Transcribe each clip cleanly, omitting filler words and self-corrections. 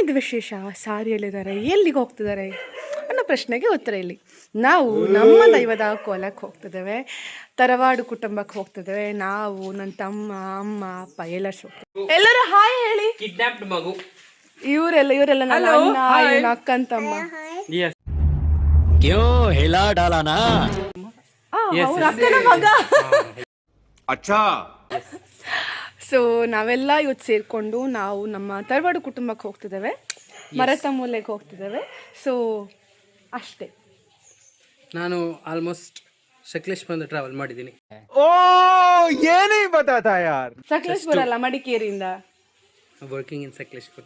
ಏನಿದು ವಿಶೇಷ, ಸಾರಿಯಲ್ಲಿದ್ದಾರೆ, ಎಲ್ಲಿಗೆ ಹೋಗ್ತಿದ್ದಾರೆ ಅನ್ನೋ ಪ್ರಶ್ನೆಗೆ ಉತ್ತರ ಇಲ್ಲಿ. ನಾವು ನಮ್ಮ ದೈವದ ಕೋಲಕ್ಕೆ ಹೋಗ್ತಿದ್ದೇವೆ, ತರವಾಡು ಕುಟುಂಬಕ್ಕೆ ಹೋಗ್ತಿದ್ದೇವೆ. ನಾವು, ನನ್ನ ತಮ್ಮ, ಅಮ್ಮ, ಅಪ್ಪ ಎಲ್ಲರೂ ಹಾಯ್ ಹೇಳಿ. ಕಿಡ್ನಾಪ್ಡ್ ಮಗು ಇವರೆಲ್ಲ ನನ್ನ ಅಣ್ಣ, ಇವನ ಅಕ್ಕನ ತಮ್ಮ. ಅವ್ರ ಅಕ್ಕನ ಮಗ. ಸೊ ನಾವೆಲ್ಲ ಇವತ್ತು ಸೇರಿಕೊಂಡು ನಾವು ನಮ್ಮ ತರವಾಡು ಕುಟುಂಬಕ್ಕೆ ಹೋಗ್ತಿದ್ದೇವೆ, ಮರತ ಮೂಲೆಗೆ ಹೋಗ್ತಿದ್ದೇವೆ. ಸೊ ಅಷ್ಟೇ. ನಾನು ಆಲ್ಮೋಸ್ಟ್ ಸಕಲೇಶ್ಪುರ ಟ್ರಾವೆಲ್ ಮಾಡಿದ್ದೀನಿ. ಓ ಏನೇ ಬತಾತಾ ಯಾರ್. ಸಕಲೇಶ್ಪುರ ಅಲ್ಲ, ಮಡಿಕೇರಿಯಿಂದ. Working in Sakleshpur.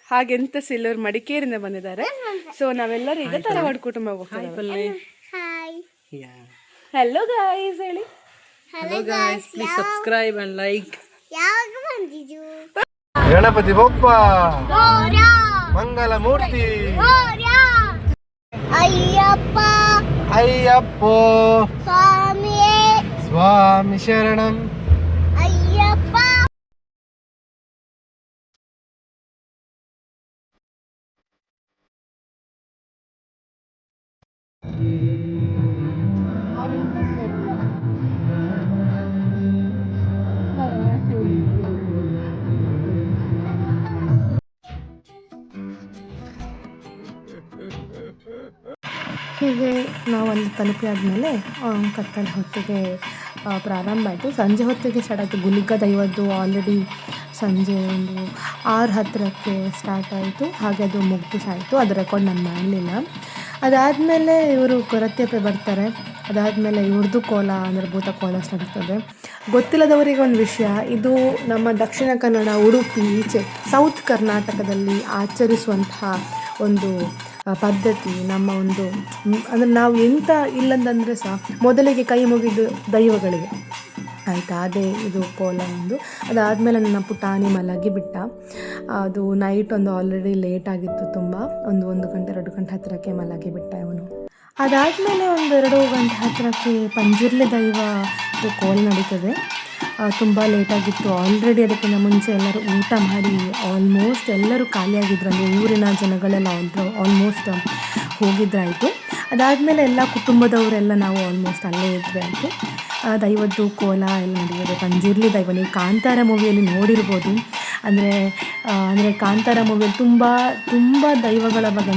ಹಾಗೆಂತ ಸಿಲ್ಲರ್ ಮಡಿಕೇರಿಯಿಂದ ಬಂದಿದ್ದಾರೆ. ಸೊ ನಾವೆಲ್ಲರೂ ಈಗ ತರವಾಡು ಕುಟುಂಬಕ್ಕೆ ಹೋಗ್ತಿದ್ದೇವೆ. ಹೆಲೋ ಗಾಯ್ಸ್ ಹೇಳಿ. Hello guys, please subscribe and like. Ganapati ಬೊಪ್ಪ ಮಂಗಲ ಮೂರ್ತಿ ಅಯ್ಯಪ್ಪ ಅಯ್ಯಪ್ಪೋ ಸ್ವಾಮಿ ಶರಣಂ ಅಯ್ಯಪ್ಪ. ಹೀಗೆ ನಾವು ಅಲ್ಲಿ ತಲುಪಿ ಆದಮೇಲೆ ಕತ್ತಲ ಹೊತ್ತಿಗೆ ಪ್ರಾರಂಭ ಆಯಿತು. ಸಂಜೆ ಹೊತ್ತಿಗೆ ಸ್ಟಾರ್ಟ್ ಆಯಿತು. ಗುಲಿಗ ದೈವದ್ದು ಆಲ್ರೆಡಿ ಸಂಜೆ ಒಂದು 6:10ಕ್ಕೆ ಸ್ಟಾರ್ಟ್ ಆಯಿತು. ಹಾಗೆ ಅದು ಮುಗ್ದು ಸಾಯಿತು. ಅದು ರೆಕಾರ್ಡ್ ನಾನು ಮಾಡಲಿಲ್ಲ. ಅದಾದಮೇಲೆ ಇವರು ಕೊರತೆಪೆ ಬರ್ತಾರೆ. ಅದಾದಮೇಲೆ ಇವ್ರದ್ದು ಕೋಲ ಅಂದರೆ ಭೂತ ಕೋಲ ಸ್ಟಾರ್ಟ್ ಆಗ್ತದೆ. ಗೊತ್ತಿಲ್ಲದವರಿಗೆ ಒಂದು ವಿಷಯ, ಇದು ನಮ್ಮ ದಕ್ಷಿಣ ಕನ್ನಡ, ಉಡುಪಿ, ಈಚೆ ಸೌತ್ ಕರ್ನಾಟಕದಲ್ಲಿ ಆಚರಿಸುವಂತಹ ಒಂದು ಪದ್ಧತಿ. ನಮ್ಮ ಒಂದು ಅಂದರೆ ನಾವು ಎಂಥ ಇಲ್ಲಂತಂದರೆ ಸಹ ಮೊದಲಿಗೆ ಕೈ ಮುಗಿದು ದೈವಗಳಿಗೆ ಆಯಿತಾ, ಅದೇ ಇದು ಕೋಲ ಒಂದು. ಅದಾದಮೇಲೆ ನನ್ನ ಪುಟಾಣಿ ಮಲಗಿ ಬಿಟ್ಟ. ಅದು ನೈಟ್ ಒಂದು ಆಲ್ರೆಡಿ ಲೇಟ್ ಆಗಿತ್ತು ತುಂಬ. ಒಂದು 1 ಗಂಟೆ 2 ಗಂಟೆ ಹತ್ತಿರಕ್ಕೆ ಮಲಗಿ ಬಿಟ್ಟ ಇವನು. ಅದಾದಮೇಲೆ ಒಂದು 2 ಗಂಟೆ ಹತ್ತಿರಕ್ಕೆ ಪಂಜುರ್ಲಿ ದೈವ ಕೋಲ್ ನಡೀತದೆ. ತುಂಬ ಲೇಟಾಗಿತ್ತು. ಆಲ್ರೆಡಿ ಅದಕ್ಕಿಂತ ಮುಂಚೆ ಎಲ್ಲರೂ ಊಟ ಮಾಡಿ ಆಲ್ಮೋಸ್ಟ್ ಎಲ್ಲರೂ ಖಾಲಿಯಾಗಿದ್ರು. ಅಂದರೆ ಊರಿನ ಜನಗಳೆಲ್ಲ ಆಲ್ಮೋಸ್ಟ್ ಹೋಗಿದ್ರಾಯಿತು. ಅದಾದಮೇಲೆ ಎಲ್ಲ ಕುಟುಂಬದವರೆಲ್ಲ ನಾವು ಆಲ್ಮೋಸ್ಟ್ ಅಲ್ಲೇ ಇದ್ವಿ ಆಯಿತು. ದೈವದ್ದು ಕೋಲ ಎಲ್ಲ ನಡೆಯೋದು. ಪಂಜುರ್ಲಿ ದೈವ ನೀವು ಕಾಂತಾರ ಮೂವಿಯಲ್ಲಿ ನೋಡಿರ್ಬೋದು. ಅಂದರೆ ಕಾಂತಾರ ಮೂವಿಯಲ್ಲಿ ತುಂಬ ದೈವಗಳ ಬಗ್ಗೆ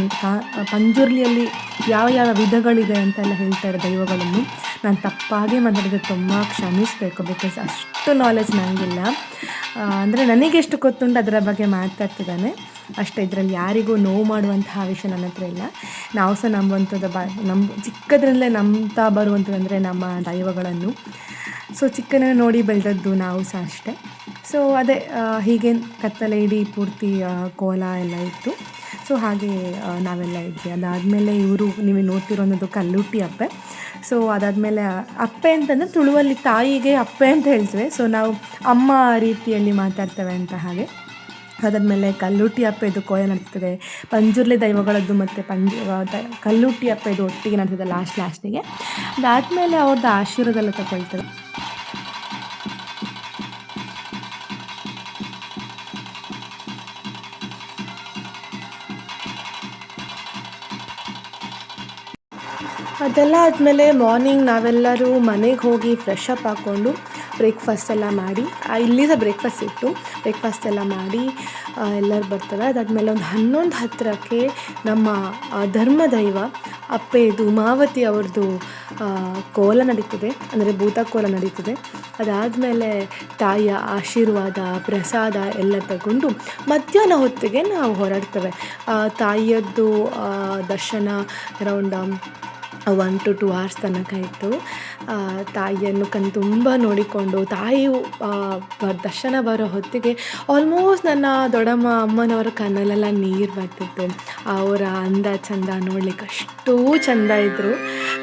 ಪಂಜುರ್ಲಿಯಲ್ಲಿ ಯಾವ ವಿಧಗಳಿದೆ ಅಂತೆಲ್ಲ ಹೇಳ್ತಾರೆ ದೈವಗಳನ್ನು. ನಾನು ತಪ್ಪಾಗಿ ಮಾತಾಡಿದ್ರೆ ತುಂಬ ಕ್ಷಮಿಸಬೇಕು, ಬಿಕಾಸ್ ಅಷ್ಟು ನಾಲೆಜ್ ನನಗಿಲ್ಲ. ಅಂದರೆ ನನಗೆಷ್ಟು ಗೊತ್ತುಂಟು ಅದರ ಬಗ್ಗೆ ಮಾತಾಡ್ತಿದ್ದಾನೆ ಅಷ್ಟೇ. ಇದರಲ್ಲಿ ಯಾರಿಗೂ ನೋವು ಮಾಡುವಂತಹ ವಿಷಯ ನನ್ನ ಹತ್ರ ಇಲ್ಲ. ನಾವು ಸಹ ನಂಬುವಂಥದ್ದು ಚಿಕ್ಕದ್ರಲ್ಲೇ ನಂಬ್ತಾ ಬರುವಂಥದ್ದಂದರೆ ನಮ್ಮ ದೈವಗಳನ್ನು. ಸೊ ಚಿಕ್ಕನ ನೋಡಿ ಬೆಳೆದದ್ದು ನಾವು ಸಹ ಅಷ್ಟೇ. ಸೊ ಅದೇ ಹೀಗೆ ಕತ್ತಲೆ ಇಡೀ ಪೂರ್ತಿ ಕೋಲ ಎಲ್ಲ ಇತ್ತು. ಸೊ ಹಾಗೆ ನಾವೆಲ್ಲ ಇದ್ವಿ. ಅದಾದಮೇಲೆ ಇವರು ನೀವು ನೋಡ್ತಿರೋದು ಕಲ್ಲುಟ್ಟಿ ಅಪ್ಪೆ. ಸೊ ಅದಾದಮೇಲೆ ಅಪ್ಪೆ ಅಂತಂದರೆ ತುಳುವಲ್ಲಿ ತಾಯಿಗೆ ಅಪ್ಪೆ ಅಂತ ಹೇಳ್ತೇವೆ. ಸೊ ನಾವು ಅಮ್ಮ ರೀತಿಯಲ್ಲಿ ಮಾತಾಡ್ತೇವೆ ಅಂತ ಹಾಗೆ. ಅದಾದಮೇಲೆ ಕಲ್ಲುಟ್ಟಿ ಅಪ್ಪೆ ಇದು ಕೋಲ ನಡೀತದೆ. ಪಂಜುರ್ಲಿ ದೈವಗಳದ್ದು ಮತ್ತು ಕಲ್ಲುಟ್ಟಿ ಅಪ್ಪೆ ಇದು ಒಟ್ಟಿಗೆ ನಡೀತದೆ ಲಾಸ್ಟಿಗೆ. ಅದಾದಮೇಲೆ ಅವ್ರದ್ದು ಆಶೀರ್ವಾದ ತಗೊಳ್ತಾರೆ. ಅದೆಲ್ಲ ಆದಮೇಲೆ ಮಾರ್ನಿಂಗ್ ನಾವೆಲ್ಲರೂ ಮನೆಗೆ ಹೋಗಿ ಫ್ರೆಶ್ ಅಪ್ ಹಾಕ್ಕೊಂಡು ಬ್ರೇಕ್ಫಾಸ್ಟ್ ಎಲ್ಲ ಮಾಡಿ, ಇಲ್ಲಿಂದ ಬ್ರೇಕ್ಫಾಸ್ಟ್ ಇತ್ತು, ಬ್ರೇಕ್ಫಾಸ್ಟ್ ಎಲ್ಲ ಮಾಡಿ ಎಲ್ಲರೂ ಬರ್ತಾರೆ. ಅದಾದಮೇಲೆ ಒಂದು 11:10ಕ್ಕೆ ನಮ್ಮ ಧರ್ಮದೈವ ಅಪ್ಪೆದು ಉಮಾವತಿ ಅವ್ರದ್ದು ಕೋಲ ನಡೀತದೆ, ಅಂದರೆ ಭೂತ ಕೋಲ ನಡೀತದೆ. ಅದಾದಮೇಲೆ ತಾಯಿಯ ಆಶೀರ್ವಾದ ಪ್ರಸಾದ ಎಲ್ಲ ತಗೊಂಡು ಮಧ್ಯಾಹ್ನ ಹೊತ್ತಿಗೆ ನಾವು ಹೊರಡ್ತೇವೆ. ತಾಯಿಯದ್ದು ದರ್ಶನ ಅರೌಂಡ್ 1 to 2 hours ತನಕ ಇತ್ತು. ತಾಯಿಯನ್ನು ತುಂಬ ನೋಡಿಕೊಂಡು ತಾಯಿಯು ದರ್ಶನ ಬರೋ ಹೊತ್ತಿಗೆ ಆಲ್ಮೋಸ್ಟ್ ನನ್ನ ದೊಡ್ಡಮ್ಮ ಅಮ್ಮನವರ ಕಣ್ಣಲ್ಲೆಲ್ಲ ನೀರು ಬರ್ತಿತ್ತು. ಅವರ ಅಂದ ಚಂದ ನೋಡ್ಲಿಕ್ಕೆ ಅಷ್ಟೂ ಚೆಂದ ಇದ್ದರು.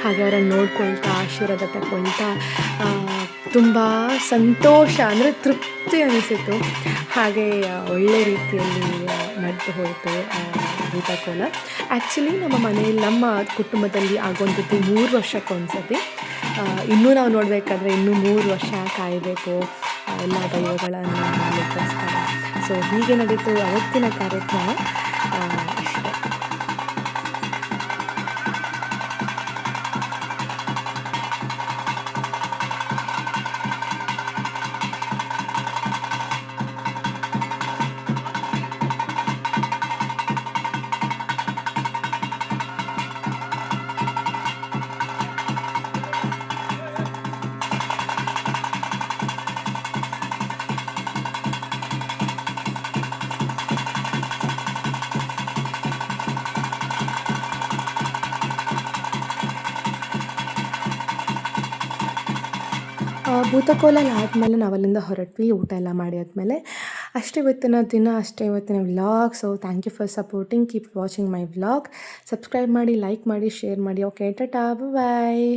ಹಾಗೆ ಅವರನ್ನು ನೋಡ್ಕೊಳ್ತಾ ಆಶೀರ್ವಾದ ತಗೊಳ್ತಾ ತುಂಬ ಸಂತೋಷ, ಅಂದರೆ ತೃಪ್ತಿ ಅನಿಸಿತು. ಹಾಗೆ ಒಳ್ಳೆ ರೀತಿಯಲ್ಲಿ ನಡೆದು ಹೋಯಿತು ಭೂತಕೋಲ. ಆ್ಯಕ್ಚುಲಿ ನಮ್ಮ ಮನೆಯಲ್ಲಿ ನಮ್ಮ ಕುಟುಂಬದಲ್ಲಿ ಆಗುವಂಥದ್ದು 3 ವರ್ಷಕ್ಕೊಂದ್ಸತಿ. ಇನ್ನೂ ನಾವು ನೋಡಬೇಕಾದ್ರೆ ಇನ್ನೂ 3 ವರ್ಷ ಕಾಯಬೇಕು ಎಲ್ಲ ದೈವಗಳನ್ನು ಮಾಡಲಿಕ್ಕೋಸ್ಕರ. ಸೊ ಹೀಗೆ ನಡೀತು ಅವತ್ತಿನ ಕಾರ್ಯಕ್ರಮ. ಅಷ್ಟೇ. ಭೂತಕೋಲಲ್ಲಿ ಆದಮೇಲೆ ನಾವು ಅಲ್ಲಿಂದ ಹೊರಟ್ವಿ, ಊಟ ಎಲ್ಲ ಮಾಡಿ ಆದಮೇಲೆ. ಅಷ್ಟೇ ಇವತ್ತಿನ ದಿನ, ಅಷ್ಟೇ ಇವತ್ತಿನ vlog. So thank you for supporting, keep watching my vlog. Subscribe ಮಾಡಿ, ಲೈಕ್ ಮಾಡಿ, ಶೇರ್ ಮಾಡಿ. ಓಕೆ, ಟಾಟಾ, ಬಾಯ್.